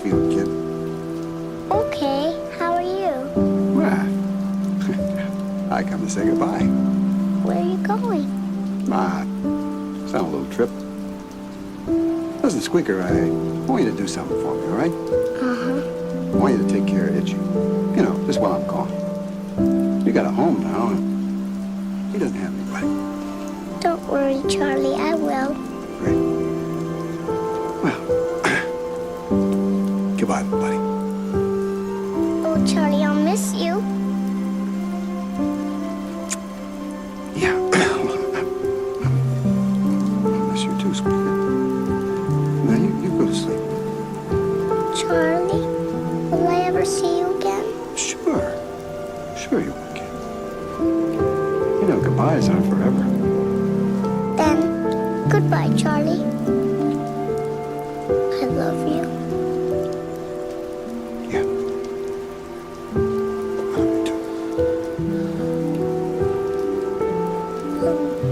feeling, kid? Okay, how are you? Well, I come to say goodbye. Where are you going? It's on a little trip. Listen, Squeaker, I want you to do something for me, all right? Uh-huh. I want you to take care of Itchy. You know, just while I'm gone. You got a home now, and he doesn't have anybody. Don't worry, Charlie, I will. Great. Well, goodbye, buddy. Oh, Charlie, I'll miss you. Yeah. I miss you too, Squeaker. Now, you go to sleep. Charlie, will I ever see you again? Sure. Sure you will, kid. You know, goodbyes aren't forever. Then, goodbye, Charlie. I love you. Yeah. I love you too.